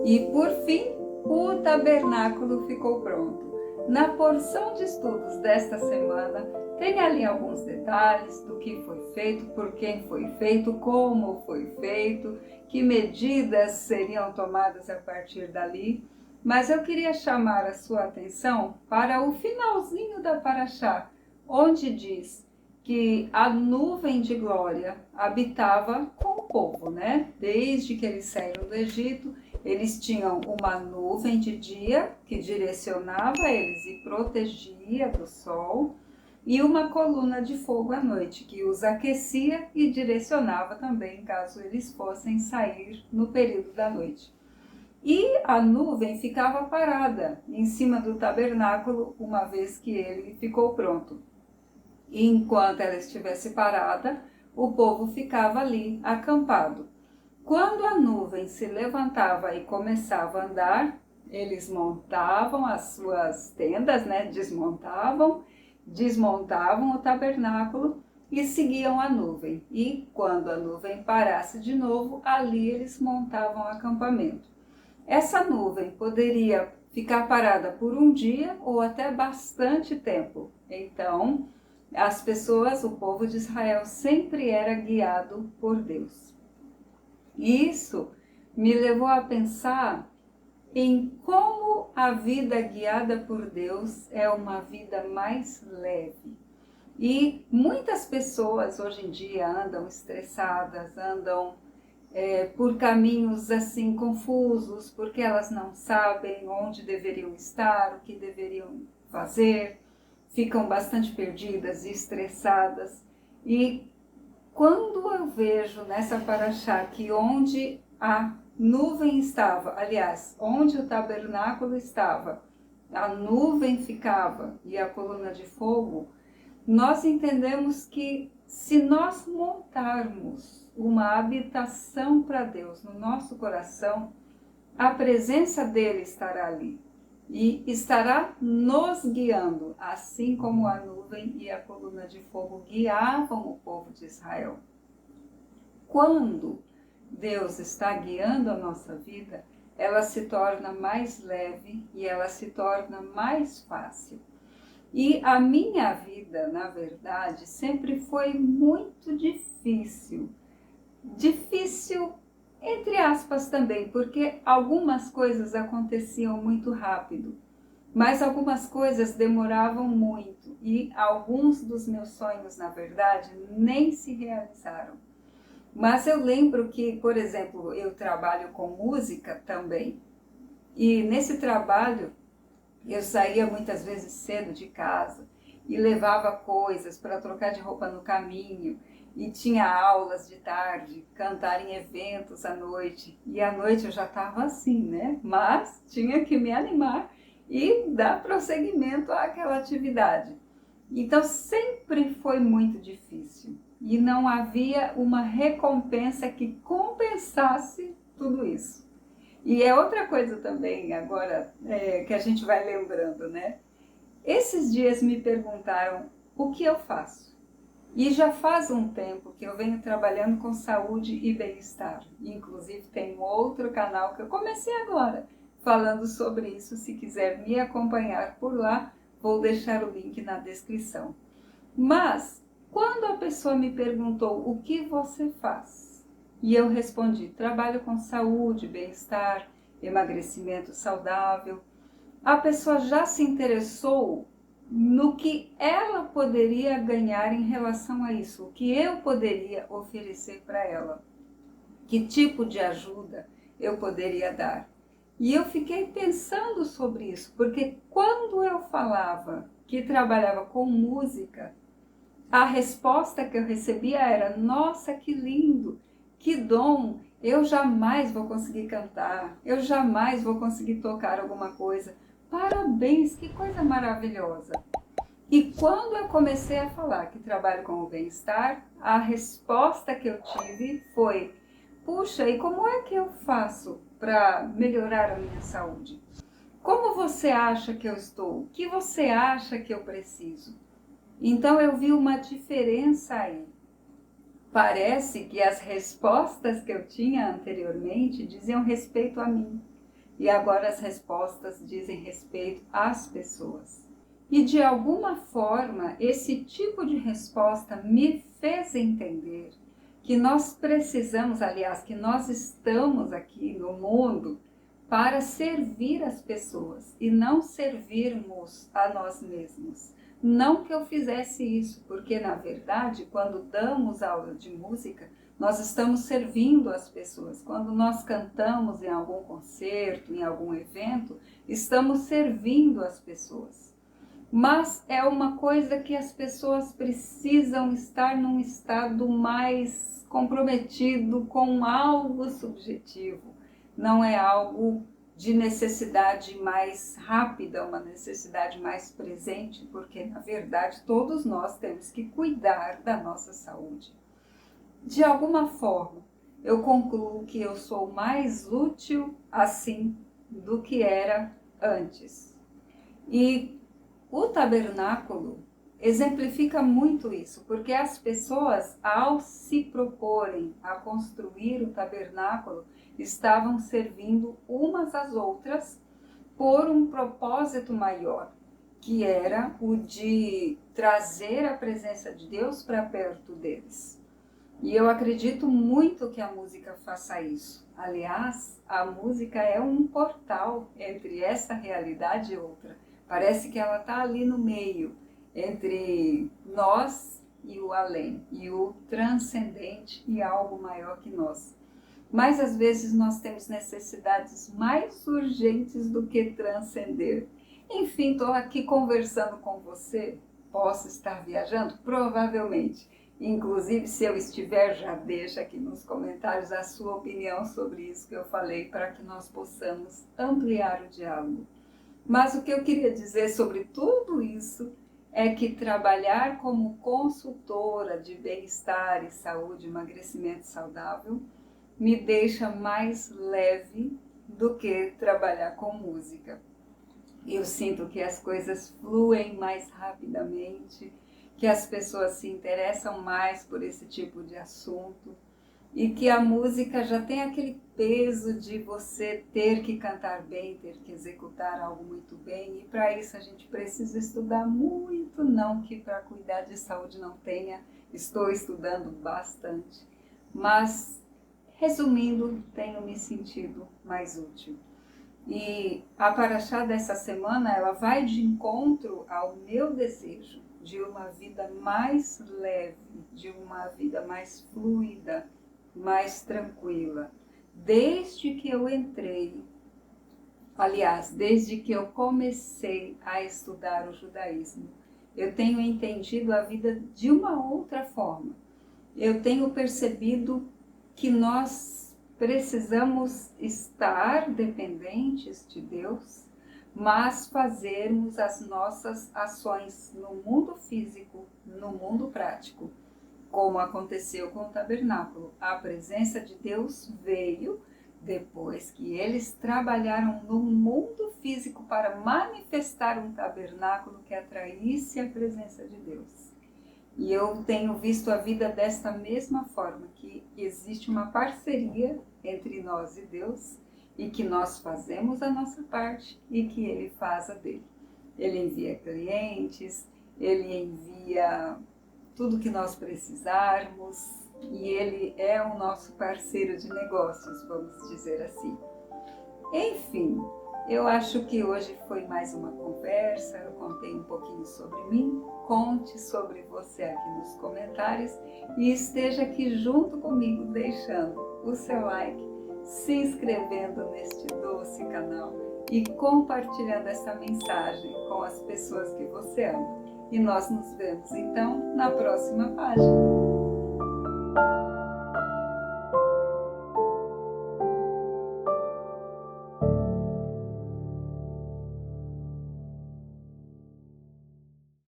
E por fim, o tabernáculo ficou pronto. Na porção de estudos desta semana, tem ali alguns detalhes do que foi feito, por quem foi feito, como foi feito, que medidas seriam tomadas a partir dali. Mas eu queria chamar a sua atenção para o finalzinho da paraxá, onde diz que a nuvem de glória habitava com o povo, né? Desde que eles saíram do Egito, eles tinham uma nuvem de dia que direcionava eles e protegia do sol, e uma coluna de fogo à noite que os aquecia e direcionava também caso eles fossem sair no período da noite. E a nuvem ficava parada em cima do tabernáculo uma vez que ele ficou pronto. E enquanto ela estivesse parada, o povo ficava ali acampado. Quando a nuvem se levantava e começava a andar, eles montavam as suas tendas, né? Desmontavam o tabernáculo e seguiam a nuvem. E quando a nuvem parasse de novo, ali eles montavam o acampamento. Essa nuvem poderia ficar parada por um dia ou até bastante tempo. Então, as pessoas, o povo de Israel, sempre era guiado por Deus. Isso me levou a pensar em como a vida guiada por Deus é uma vida mais leve. E muitas pessoas hoje em dia andam estressadas, andam por caminhos assim confusos, porque elas não sabem onde deveriam estar, o que deveriam fazer, ficam bastante perdidas e estressadas. E quando eu vejo nessa paraxá que onde a nuvem estava, aliás, onde o tabernáculo estava, a nuvem ficava e a coluna de fogo, nós entendemos que se nós montarmos uma habitação para Deus no nosso coração, a presença dele estará ali e estará nos guiando, assim como a nuvem e a coluna de fogo guiavam o povo de Israel. Quando Deus está guiando a nossa vida, ela se torna mais leve e ela se torna mais fácil. E a minha vida, na verdade, sempre foi muito difícil. Difícil, entre aspas, também, porque algumas coisas aconteciam muito rápido, mas algumas coisas demoravam muito e alguns dos meus sonhos, na verdade, nem se realizaram. Mas eu lembro que, por exemplo, eu trabalho com música também, e nesse trabalho eu saía muitas vezes cedo de casa e levava coisas para trocar de roupa no caminho, e tinha aulas de tarde, cantar em eventos à noite. E à noite eu já estava assim, né? Mas tinha que me animar e dar prosseguimento àquela atividade. Então sempre foi muito difícil e não havia uma recompensa que compensasse tudo isso. E é outra coisa também, agora, que a gente vai lembrando, né? Esses dias me perguntaram o que eu faço. E já faz um tempo que eu venho trabalhando com saúde e bem-estar. Inclusive tem um outro canal que eu comecei agora, falando sobre isso. Se quiser me acompanhar por lá, vou deixar o link na descrição. Mas, quando a pessoa me perguntou o que você faz, e eu respondi, trabalho com saúde, bem-estar, emagrecimento saudável, a pessoa já se interessou no que ela poderia ganhar em relação a isso, o que eu poderia oferecer para ela, que tipo de ajuda eu poderia dar. E eu fiquei pensando sobre isso, porque quando eu falava que trabalhava com música, a resposta que eu recebia era, nossa, que lindo, que dom, eu jamais vou conseguir cantar, eu jamais vou conseguir tocar alguma coisa. Parabéns, que coisa maravilhosa. E quando eu comecei a falar que trabalho com o bem-estar, a resposta que eu tive foi, puxa, e como é que eu faço para melhorar a minha saúde? Como você acha que eu estou? O que você acha que eu preciso? Então eu vi uma diferença aí. Parece que as respostas que eu tinha anteriormente diziam respeito a mim. e agora as respostas dizem respeito às pessoas. E de alguma forma, esse tipo de resposta me fez entender que nós precisamos, aliás, que nós estamos aqui no mundo para servir as pessoas e não servirmos a nós mesmos. Não que eu fizesse isso, porque na verdade, quando damos aula de música, nós estamos servindo as pessoas. Quando nós cantamos em algum concerto, em algum evento, estamos servindo as pessoas. Mas é uma coisa que as pessoas precisam estar num estado mais comprometido com algo subjetivo. Não é algo de necessidade mais rápida, uma necessidade mais presente, porque na verdade todos nós temos que cuidar da nossa saúde. De alguma forma, eu concluo que eu sou mais útil assim do que era antes. E o tabernáculo exemplifica muito isso, porque as pessoas, ao se proporem a construir o tabernáculo, estavam servindo umas às outras por um propósito maior, que era o de trazer a presença de Deus para perto deles. E eu acredito muito que a música faça isso. Aliás, a música é um portal entre essa realidade e outra. Parece que ela está ali no meio, entre nós e o além, e o transcendente e algo maior que nós. Mas às vezes nós temos necessidades mais urgentes do que transcender. Enfim, estou aqui conversando com você, posso estar viajando? Provavelmente. Inclusive, se eu estiver, já deixa aqui nos comentários a sua opinião sobre isso que eu falei, para que nós possamos ampliar o diálogo. Mas o que eu queria dizer sobre tudo isso é que trabalhar como consultora de bem-estar e saúde, emagrecimento saudável, me deixa mais leve do que trabalhar com música. Eu sinto que as coisas fluem mais rapidamente, que as pessoas se interessam mais por esse tipo de assunto e que a música já tem aquele peso de você ter que cantar bem, ter que executar algo muito bem, e para isso a gente precisa estudar muito, não que para cuidar de saúde não tenha, estou estudando bastante, mas resumindo, tenho me sentido mais útil. E a paraxá dessa semana, ela vai de encontro ao meu desejo de uma vida mais leve, de uma vida mais fluida, mais tranquila. Desde que eu entrei, aliás, desde que eu comecei a estudar o judaísmo, eu tenho entendido a vida de uma outra forma. Eu tenho percebido que nós precisamos estar dependentes de Deus, mas fazermos as nossas ações no mundo físico, no mundo prático, como aconteceu com o tabernáculo. A presença de Deus veio depois que eles trabalharam no mundo físico para manifestar um tabernáculo que atraísse a presença de Deus. E eu tenho visto a vida desta mesma forma, que existe uma parceria entre nós e Deus, e que nós fazemos a nossa parte e que Ele faz a dele. Ele envia clientes, Ele envia tudo que nós precisarmos, e Ele é o nosso parceiro de negócios, vamos dizer assim. Enfim, eu acho que hoje foi mais uma conversa, eu contei um pouquinho sobre mim, conte sobre você aqui nos comentários e esteja aqui junto comigo deixando o seu like, se inscrevendo neste doce canal e compartilhando essa mensagem com as pessoas que você ama. E nós nos vemos então na próxima página.